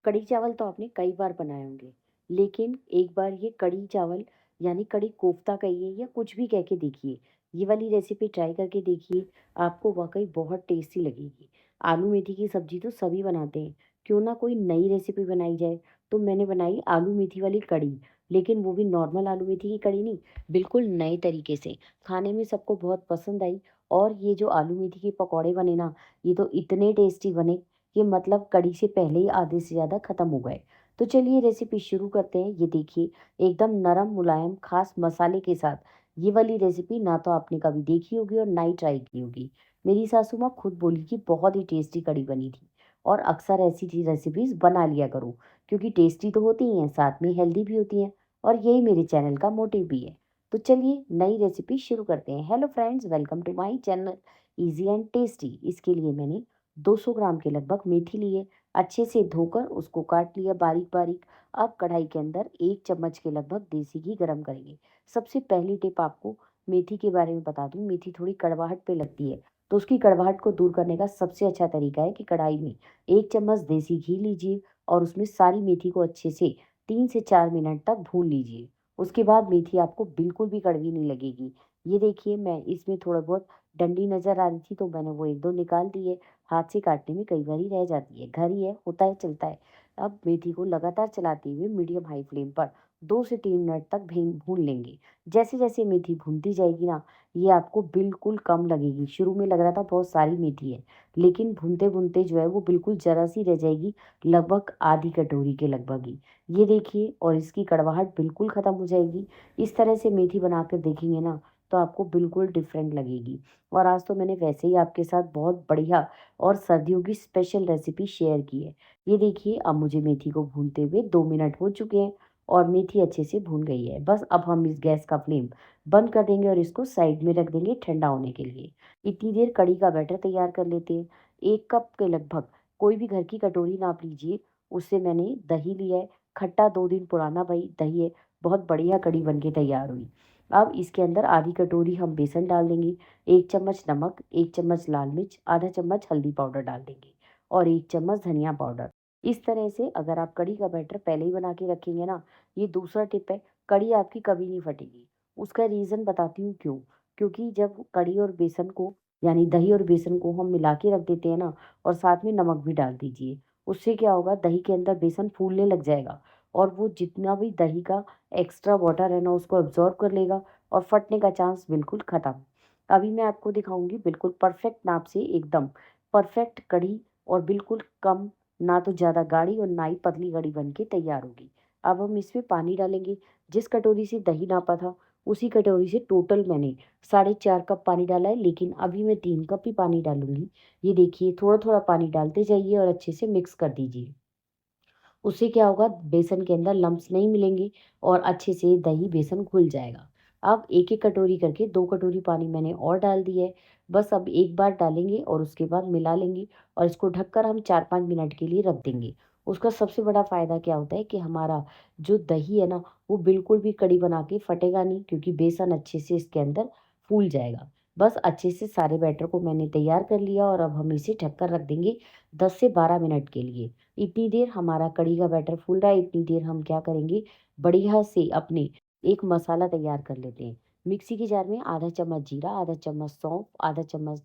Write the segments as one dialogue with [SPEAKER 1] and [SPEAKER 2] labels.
[SPEAKER 1] कढ़ी चावल तो आपने कई बार बनाए होंगे, लेकिन एक बार ये कढ़ी चावल यानी कढ़ी कोफ्ता कहिए या कुछ भी कह के देखिए, ये वाली रेसिपी ट्राई करके देखिए, आपको वाक़ई बहुत टेस्टी लगेगी। आलू मेथी की सब्ज़ी तो सभी बनाते हैं, क्यों ना कोई नई रेसिपी बनाई जाए, तो मैंने बनाई आलू मेथी वाली कढ़ी, लेकिन वो भी नॉर्मल आलू मेथी की कढ़ी नहीं, बिल्कुल नए तरीके से। खाने में सबको बहुत पसंद आई और ये जो आलू मेथी के पकौड़े बने ना, ये तो इतने टेस्टी बने कि मतलब कढ़ी से पहले ही आधे से ज़्यादा ख़त्म हो गए। तो चलिए रेसिपी शुरू करते हैं। ये देखिए एकदम नरम मुलायम ख़ास मसाले के साथ ये वाली रेसिपी ना तो आपने कभी देखी होगी और ना ही ट्राई की होगी। मेरी सासू माँ खुद बोली कि बहुत ही टेस्टी कढ़ी बनी थी और अक्सर ऐसी चीज़ रेसिपीज़ बना लिया करो क्योंकि टेस्टी तो होती ही हैं, साथ में हेल्दी भी होती हैं और यही मेरे चैनल का मोटिव भी है। तो चलिए नई रेसिपी शुरू करते हैं। Hello friends, welcome to my channel easy and tasty. इसके लिए मैंने 200 ग्राम के लगभग मेथी लिए, अच्छे से धोकर उसको काट लिया बारीक-बारीक। अब कढ़ाई के अंदर 1 चम्मच के लगभग देसी घी गरम करेंगे। सबसे पहली टिप आपको मेथी के बारे में बता दूँ, मेथी थोड़ी कड़वाहट पे लगती है, तो उसकी कड़वाहट को दूर करने का सबसे अच्छा तरीका है कि कढ़ाई में 1 चम्मच देसी घी लीजिए और उसमें सारी मेथी को अच्छे से 3 से 4 मिनट तक भून लीजिए। उसके बाद मेथी आपको बिल्कुल भी कड़वी नहीं लगेगी। ये देखिए मैं इसमें थोड़ा बहुत डंडी नज़र आ रही थी, तो मैंने वो 1-2 निकाल दी है। हाथ से काटने में कई बारी रह जाती है, घर ही है, होता है, चलता है। अब मेथी को लगातार चलाते हुए मीडियम हाई फ्लेम पर 2 से 3 मिनट तक भून लेंगे। जैसे-जैसे मेथी भूनती जाएगी ना, ये आपको बिल्कुल कम लगेगी। शुरू में लग रहा था बहुत सारी मेथी है, लेकिन भूनते-भूनते जो है वो बिल्कुल ज़रा-सी रह जाएगी, लगभग आधी कटोरी के लगभग ही। ये देखिए और इसकी कड़वाहट बिल्कुल ख़त्म हो जाएगी। इस तरह से मेथी बनाकर देखेंगे ना, तो आपको बिल्कुल डिफरेंट लगेगी। और आज तो मैंने वैसे ही आपके साथ बहुत बढ़िया और सर्दियों की स्पेशल रेसिपी शेयर की है। ये देखिए अब मुझे मेथी को भूनते हुए 2 मिनट हो चुके हैं और मेथी अच्छे से भून गई है। बस अब हम इस गैस का फ्लेम बंद कर देंगे और इसको साइड में रख देंगे ठंडा होने के लिए। इतनी देर कढ़ी का बैटर तैयार कर लेते हैं। 1 कप के लगभग कोई भी घर की कटोरी नाप लीजिए, उससे मैंने दही लिया है। खट्टा 2 दिन पुराना भई दही है, बहुत बढ़िया कढ़ी बन के तैयार हुई। अब इसके अंदर आधी कटोरी हम बेसन डाल देंगे, 1 चम्मच नमक, 1 चम्मच लाल मिर्च, आधा चम्मच हल्दी पाउडर डाल देंगे और 1 चम्मच धनिया पाउडर। इस तरह से अगर आप कढ़ी का बैटर पहले ही बना के रखेंगे ना, ये दूसरा टिप है, कढ़ी आपकी कभी नहीं फटेगी। उसका रीज़न बताती हूँ क्यों? क्योंकि जब कढ़ी और बेसन को यानी दही और बेसन को हम मिला के रख देते हैं ना और साथ में नमक भी डाल दीजिए, उससे क्या होगा दही के अंदर बेसन फूलने लग जाएगा और वो जितना भी दही का एक्स्ट्रा वाटर है ना उसको एब्ज़ॉर्ब कर लेगा और फटने का चांस बिल्कुल ख़त्म। अभी मैं आपको दिखाऊँगी बिल्कुल परफ़ेक्ट नाप से एकदम परफ़ेक्ट कढ़ी और बिल्कुल कम, ना तो ज़्यादा गाढ़ी और ना ही पतली कढ़ी बन के तैयार होगी। अब हम इसमें पानी डालेंगे, जिस कटोरी से दही नापा था, उसी कटोरी से टोटल मैंने साढ़े 4 कप पानी डाला है, लेकिन अभी मैं 3 कप ही पानी डालूँगी। ये देखिए थोड़ा-थोड़ा पानी डालते जाइए और अच्छे से मिक्स कर दीजिए। उससे क्या होगा बेसन के अंदर लम्प्स नहीं मिलेंगे और अच्छे से दही बेसन घुल जाएगा। अब एक-एक कटोरी करके 2 कटोरी पानी मैंने और डाल दी है। बस अब एक बार डालेंगे और उसके बाद मिला लेंगे और इसको ढककर हम 4-5 मिनट के लिए रख देंगे। उसका सबसे बड़ा फ़ायदा क्या होता है कि हमारा जो दही है ना, वो बिल्कुल भी कड़ी बना के फटेगा नहीं क्योंकि बेसन अच्छे से इसके अंदर फूल जाएगा। बस अच्छे से सारे बैटर को मैंने तैयार कर लिया और अब हम इसे ढककर रख देंगे 10 से 12 मिनट के लिए। इतनी देर हमारा कढ़ी का बैटर फूल रहा है, इतनी देर हम क्या करेंगे, बढ़िया से अपने एक मसाला तैयार कर लेते हैं। मिक्सी के जार में आधा चम्मच जीरा, आधा चम्मच सौंफ, आधा चम्मच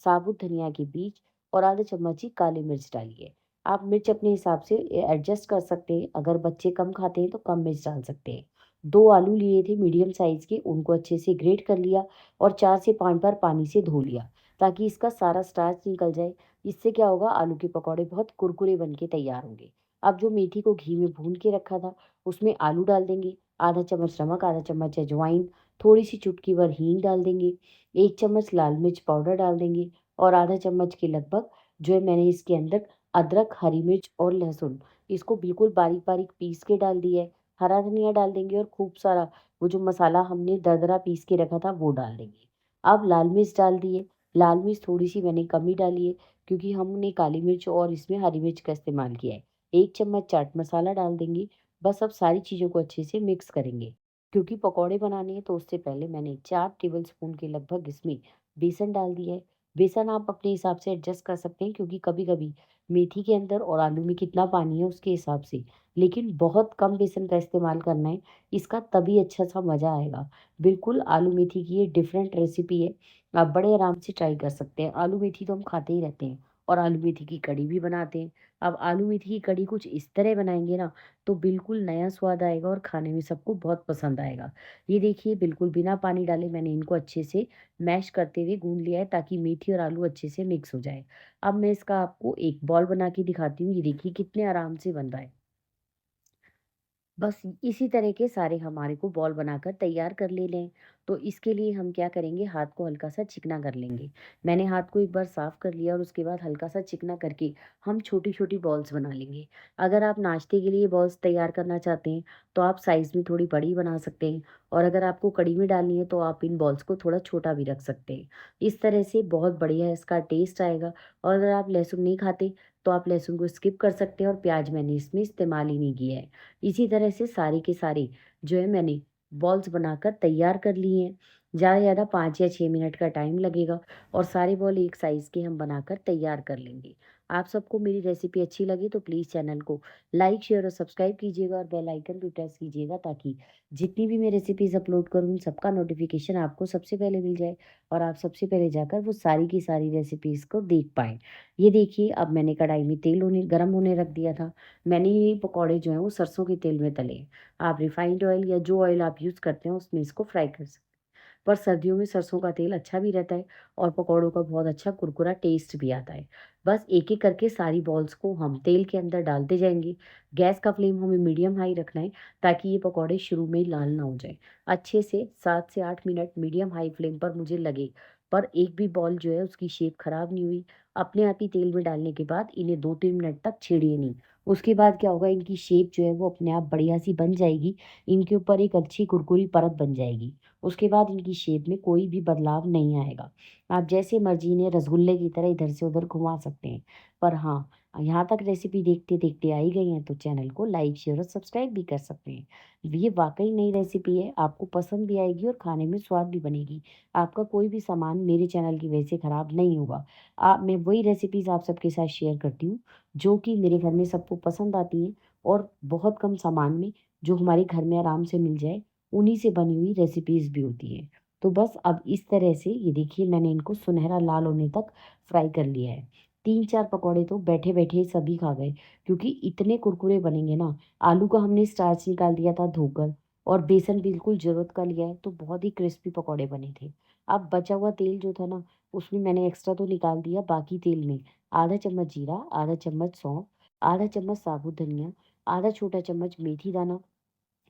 [SPEAKER 1] साबुत धनिया के बीज और आधा चम्मच ही काली मिर्च डालिए। आप मिर्च अपने हिसाब से एडजस्ट कर सकते हैं, अगर बच्चे कम खाते हैं तो कम मिर्च डाल सकते हैं। 2 आलू लिए थे मीडियम साइज़ के, उनको अच्छे से ग्रेट कर लिया और 4 से 5 बार पानी से धो लिया, ताकि इसका सारा स्टार्च निकल जाए। इससे क्या होगा आलू के पकौड़े बहुत कुरकुरे बन के तैयार होंगे। अब जो मेथी को घी में भून के रखा था, उसमें आलू डाल देंगे, आधा चम्मच नमक, आधा चम्मच अजवाइन, थोड़ी-सी चुटकी भर हींग डाल देंगे, 1 चम्मच लाल मिर्च पाउडर डाल देंगे और आधा चम्मच के लगभग जो है मैंने इसके अंदर अदरक, हरी मिर्च और लहसुन, इसको बिल्कुल बारीक-बारीक पीस के डाल दिया है। हरा धनिया डाल देंगे और खूब सारा वो जो मसाला हमने दरदरा पीस के रखा था, वो डाल देंगे। अब लाल मिर्च डाल दिए, लाल मिर्च थोड़ी-सी मैंने कम ही डाली है क्योंकि हमने काली मिर्च और इसमें हरी मिर्च का इस्तेमाल किया है। 1 चम्मच चाट मसाला डाल देंगे। बस अब सारी चीज़ों को अच्छे से मिक्स करेंगे। क्योंकि पकौड़े बनाने हैं तो उससे पहले मैंने 4 टेबल स्पून के लगभग इसमें बेसन डाल दिया है। बेसन आप अपने हिसाब से एडजस्ट कर सकते हैं क्योंकि कभी-कभी मेथी के अंदर और आलू में कितना पानी है उसके हिसाब से। लेकिन बहुत कम बेसन का इस्तेमाल करना है, इसका तभी अच्छा-सा मज़ा आएगा। बिल्कुल आलू मेथी की ये डिफरेंट रेसिपी है, आप बड़े आराम से ट्राई कर सकते हैं। आलू मेथी तो हम खाते ही रहते हैं और आलू मेथी की कढ़ी भी बनाते हैं। अब आलू मेथी की कढ़ी कुछ इस तरह बनाएँगे ना, तो बिल्कुल नया स्वाद आएगा और खाने में सबको बहुत पसंद आएगा। ये देखिए बिल्कुल बिना पानी डाले मैंने इनको अच्छे से मैश करते हुए गूँध लिया है ताकि मेथी और आलू अच्छे से मिक्स हो जाए। अब मैं इसका आपको एक बॉल बना के दिखाती हूँ, ये देखिए कितने आराम से बन रहा है। बस इसी तरह के सारे हमारे को बॉल बनाकर तैयार कर ले लें। तो इसके लिए हम क्या करेंगे, हाथ को हल्का-सा चिकना कर लेंगे। मैंने हाथ को एक बार साफ कर लिया और उसके बाद हल्का-सा चिकना करके हम छोटी-छोटी बॉल्स बना लेंगे। अगर आप नाश्ते के लिए बॉल्स तैयार करना चाहते हैं, तो आप साइज़ में थोड़ी बड़ी बना सकते हैं और अगर आपको कढ़ी में डालनी है, तो आप इन बॉल्स को थोड़ा छोटा भी रख सकते हैं। इस तरह से बहुत बढ़िया इसका टेस्ट आएगा और अगर आप लहसुन नहीं खाते, तो आप लहसुन को स्किप कर सकते हैं और प्याज़ मैंने इसमें इस्तेमाल ही नहीं किया है। इसी तरह से सारे के सारे जो है मैंने बॉल्स बनाकर तैयार कर लिए हैं। ज़्यादा से ज़्यादा 5 या 6 मिनट का टाइम लगेगा और सारे बॉल एक साइज़ के हम बनाकर तैयार कर लेंगे। आप सबको मेरी रेसिपी अच्छी लगी तो प्लीज़ चैनल को लाइक, शेयर और सब्सक्राइब कीजिएगा और बेल आइकन भी प्रेस कीजिएगा ताकि जितनी भी मैं रेसिपीज़ अपलोड करूँ उन सबका नोटिफ़िकेशन आपको सबसे पहले मिल जाए और आप सबसे पहले जाकर वो सारी की सारी रेसिपीज़ को देख पाएँ। ये देखिए अब मैंने कढ़ाई में तेल होने गरम होने रख दिया था। मैंने ये पकौड़े जो हैं वो सरसों के तेल में तले हैं। आप रिफाइंड ऑयल या जो ऑयल आप यूज़ करते हैं उसमें इसको फ्राई कर सकते हैं। पर सर्दियों में सरसों का तेल अच्छा भी रहता है और पकौड़ों का बहुत अच्छा कुरकुरा टेस्ट भी आता है। बस एक-एक करके सारी बॉल्स को हम तेल के अंदर डालते जाएँगे। गैस का फ्लेम हमें मीडियम हाई रखना है ताकि ये पकौड़े शुरू में ही लाल ना हो जाएँ। अच्छे से 7 से 8 मिनट मीडियम हाई फ्लेम पर मुझे लगे, पर एक भी बॉल जो है उसकी शेप खराब नहीं हुई। अपने आप ही तेल में डालने के बाद इन्हें 2-3 मिनट तक छेड़िए नहीं। उसके बाद क्या होगा, इनकी शेप जो है वो अपने आप बढ़िया-सी बन जाएगी। इनके ऊपर एक अच्छी कुरकुरी परत बन जाएगी। उसके बाद इनकी शेप में कोई भी बदलाव नहीं आएगा। आप जैसे मर्ज़ी इन्हें रसगुल्ले की तरह इधर से उधर घुमा सकते हैं। पर हाँ, यहाँ तक रेसिपी देखते-देखते आ ही गई हैं तो चैनल को लाइक, शेयर और सब्सक्राइब भी कर सकते हैं। ये वाक़ई नई रेसिपी है, आपको पसंद भी आएगी और खाने में स्वाद भी बनेगी। आपका कोई भी सामान मेरे चैनल की वजह से खराब नहीं होगा। मैं वही रेसिपीज़ आप सबके साथ शेयर करती हूँ, जो कि मेरे घर में सबको पसंद आती हैं और बहुत कम सामान में जो हमारे घर में आराम से मिल जाए, उन्हीं से बनी हुई रेसिपीज़ भी होती हैं। तो बस अब इस तरह से ये देखिए मैंने इनको सुनहरा लाल होने तक फ्राई कर लिया है। 3-4 पकौड़े तो बैठे-बैठे ही सभी खा गए क्योंकि इतने कुरकुरे बनेंगे ना, आलू का हमने स्टार्च निकाल दिया था धोकर और बेसन बिल्कुल ज़रूरत का लिया है, तो बहुत ही क्रिस्पी पकौड़े बने थे। अब बचा हुआ तेल जो था ना, उसमें मैंने एक्स्ट्रा तो निकाल दिया, बाकी तेल में आधा चम्मच जीरा, आधा चम्मच सौंफ, आधा चम्मच साबुत धनिया, आधा छोटा चम्मच मेथी दाना,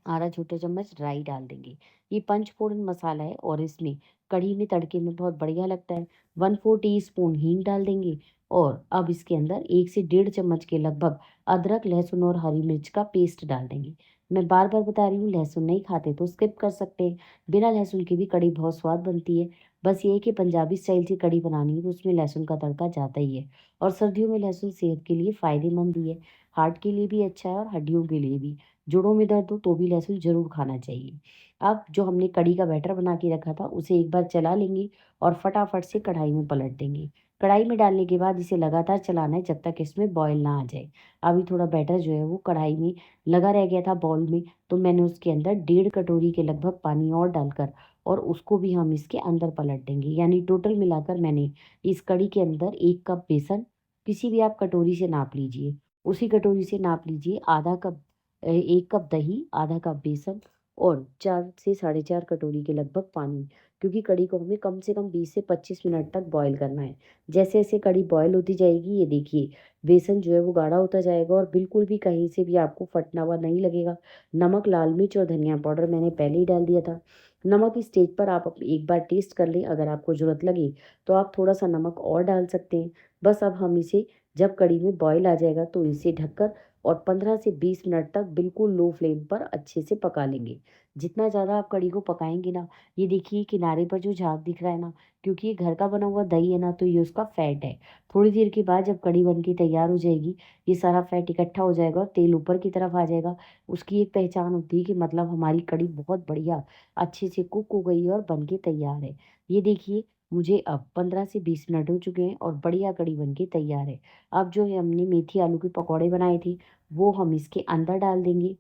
[SPEAKER 1] आधा छोटा चम्मच राई डाल देंगे। ये पंचफोड़न मसाला है और इसमें कढ़ी में तड़के में बहुत बढ़िया लगता है। 1/4 टीस्पून हींग डाल देंगे और अब इसके अंदर 1 से डेढ़ चम्मच के लगभग अदरक, लहसुन और हरी मिर्च का पेस्ट डाल देंगे। मैं बार-बार बता रही हूँ, लहसुन नहीं खाते तो स्किप कर सकते हैं। बिना लहसुन की भी कढ़ी बहुत स्वाद बनती है। बस ये है कि पंजाबी स्टाइल से कढ़ी बनानी है तो उसमें लहसुन का तड़का जाता ही है और सर्दियों में लहसुन सेहत के लिए फ़ायदेमंद भी है। हार्ट के लिए भी अच्छा है और हड्डियों के लिए भी। जोड़ों में दर्द हो तो भी लहसुन ज़रूर खाना चाहिए। अब जो हमने कढ़ी का बैटर बना के रखा था उसे एक बार चला लेंगे और फटाफट से कढ़ाई में पलट देंगे। कढ़ाई में डालने के बाद इसे लगातार चलाना है जब तक इसमें बॉयल ना आ जाए। अभी थोड़ा बैटर जो है वो कढ़ाई में लगा रह गया था बॉल में, तो मैंने उसके अंदर डेढ़ कटोरी के लगभग पानी और डालकर और उसको भी हम इसके अंदर पलट देंगे। यानी टोटल मिलाकर मैंने इस कढ़ी के अंदर 1 कप बेसन, किसी भी आप कटोरी से नाप लीजिए, उसी कटोरी से नाप लीजिए आधा कप 1 कप दही, आधा कप बेसन और 4 से साढ़े 4 कटोरी के लगभग पानी, क्योंकि कढ़ी को हमें कम से कम 20 से 25 मिनट तक बॉयल करना है। जैसे-जैसे कढ़ी बॉयल होती जाएगी, ये देखिए बेसन जो है वो गाढ़ा होता जाएगा और बिल्कुल भी कहीं से भी आपको फटना हुआ नहीं लगेगा। नमक, लाल मिर्च और धनिया पाउडर मैंने पहले ही डाल दिया था। नमक इस स्टेज पर आप एक बार टेस्ट कर लें, अगर आपको ज़रूरत लगे तो आप थोड़ा-सा नमक और डाल सकते हैं। बस अब हम इसे जब कढ़ी में बॉयल आ जाएगा तो इसे ढककर और 15 से 20 मिनट तक बिल्कुल लो फ्लेम पर अच्छे से पका लेंगे। जितना ज़्यादा आप कढ़ी को पकाएँगे ना, ये देखिए किनारे पर जो झाग दिख रहा है ना, क्योंकि ये घर का बना हुआ दही है ना, तो ये उसका फैट है। थोड़ी देर के बाद जब कढ़ी बन के तैयार हो जाएगी, ये सारा फैट इकट्ठा हो जाएगा और तेल ऊपर की तरफ आ जाएगा। उसकी एक पहचान होती है कि मतलब हमारी कढ़ी बहुत बढ़िया अच्छे से कुक हो गई है और बन के तैयार है। ये देखिए मुझे अब 15 से 20 मिनट हो चुके हैं और बढ़िया कढ़ी बन के तैयार है। अब जो है हमने मेथी आलू के पकौड़े बनाए थे, वो हम इसके अंदर डाल देंगे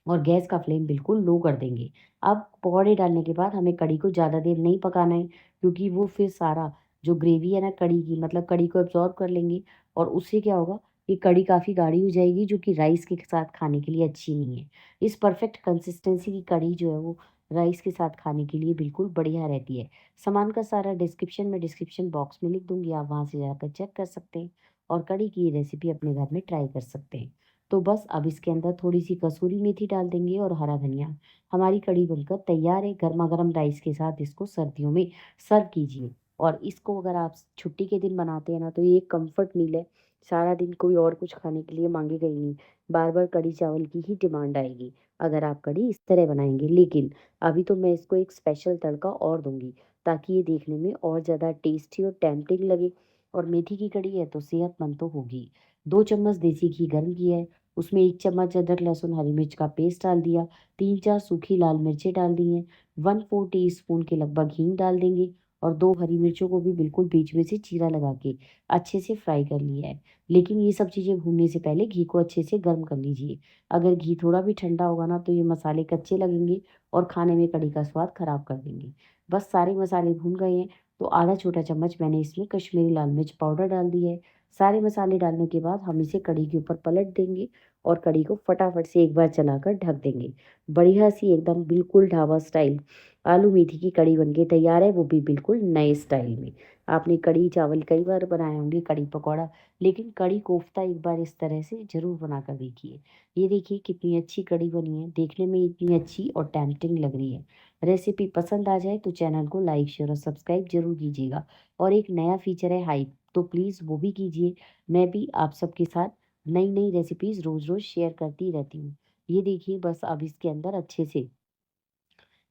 [SPEAKER 1] और गैस का फ्लेम बिल्कुल लो कर देंगे। अब पकौड़े डालने के बाद हमें कढ़ी को ज़्यादा देर नहीं पकाना है, क्योंकि वो फिर सारा जो ग्रेवी है ना कढ़ी की, मतलब कढ़ी को एब्ज़ॉर्ब कर लेंगे और उससे क्या होगा कि कढ़ी काफ़ी गाढ़ी हो जाएगी, जो कि राइस के साथ खाने के लिए अच्छी नहीं है। इस परफेक्ट कंसिस्टेंसी की कढ़ी जो है वो राइस के साथ खाने के लिए बिल्कुल बढ़िया रहती है। सामान का सारा डिस्क्रिप्शन बॉक्स में लिख दूँगी, आप वहाँ से जाकर चेक कर सकते हैं और कढ़ी की ये रेसिपी अपने घर में ट्राई कर सकते हैं। तो बस अब इसके अंदर थोड़ी-सी कसूरी मेथी डाल देंगे और हरा धनिया। हमारी कढ़ी बनकर तैयार है। गरमा-गरम राइस के साथ इसको सर्दियों में सर्व कीजिए और इसको अगर आप छुट्टी के दिन बनाते हैं ना, तो ये एक कम्फर्ट मील है। सारा दिन कोई और कुछ खाने के लिए माँगेगा ही नहीं। बार-बार कढ़ी चावल की ही डिमांड आएगी, अगर आप कढ़ी इस तरह बनाएँगे। लेकिन अभी तो मैं इसको एक स्पेशल तड़का और दूँगी, ताकि ये देखने में और ज़्यादा टेस्टी और टेम्प्टिंग लगे। और मेथी की कढ़ी है तो सेहतमंद तो होगी। 2 चम्मच देसी घी गरम किया है, उसमें 1 चम्मच अदरक, लहसुन, हरी मिर्च का पेस्ट डाल दिया, 3-4 सूखी लाल मिर्चें डाल दी हैं, 1/4 टीस्पून के लगभग हींग डाल देंगे और 2 हरी मिर्चों को भी बिल्कुल बीच में से चीरा लगा के अच्छे से फ्राई कर लिया है। लेकिन ये सब चीज़ें भूनने से पहले घी को अच्छे से गर्म कर लीजिए। अगर घी थोड़ा भी ठंडा होगा ना, तो ये मसाले कच्चे लगेंगे और खाने में कढ़ी का स्वाद खराब कर देंगे। बस सारे मसाले भून गए हैं, तो आधा छोटा चम्मच मैंने इसमें कश्मीरी लाल मिर्च पाउडर डाल दिया है। सारे मसाले डालने के बाद हम इसे कढ़ी के ऊपर पलट देंगे और कढ़ी को फटाफट से एक बार चलाकर ढक देंगे। बढ़िया सी एकदम बिल्कुल ढाबा स्टाइल आलू मेथी की कढ़ी बनके तैयार है, वो भी बिल्कुल नए स्टाइल में। आपने कढ़ी चावल कई बार बनाए होंगे, कढ़ी पकौड़ा, लेकिन कढ़ी कोफ्ता एक बार इस तरह से ज़रूर बनाकर देखिए। ये देखिए कितनी अच्छी कढ़ी बनी है, देखने में इतनी अच्छी और टेम्प्टिंग लग रही है। रेसिपी पसंद आ जाए तो चैनल को लाइक, शेयर और सब्सक्राइब ज़रूर कीजिएगा। और एक नया फीचर है हाइप, तो प्लीज़ वो भी कीजिए। मैं भी आप सबके साथ नई-नई रेसिपीज़ रोज़-रोज़ शेयर करती रहती हूँ। ये देखिए बस अब इसके अंदर अच्छे से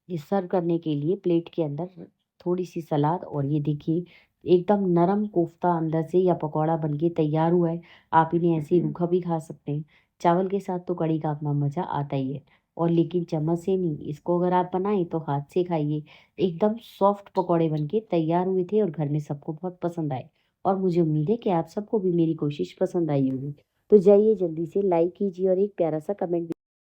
[SPEAKER 1] ये सर्व करने के लिए प्लेट के अंदर थोड़ी-सी सलाद और ये देखिए एकदम नरम कोफ्ता अंदर से या पकौड़ा बन के तैयार हुआ है। आप इन्हें ऐसे ही रूखा भी खा सकते हैं। चावल के साथ तो कढ़ी का अपना मज़ा आता ही है, और लेकिन चम्मच से नहीं, इसको अगर आप बनाएँ तो हाथ से खाइए। एकदम सॉफ्ट पकौड़े बन के तैयार हुए थे और घर में सबको बहुत पसंद आए, और मुझे उम्मीद है कि आप सबको भी मेरी कोशिश पसंद आई होगी। तो जाइए जल्दी से लाइक कीजिए और एक प्यारा-सा कमेंट भी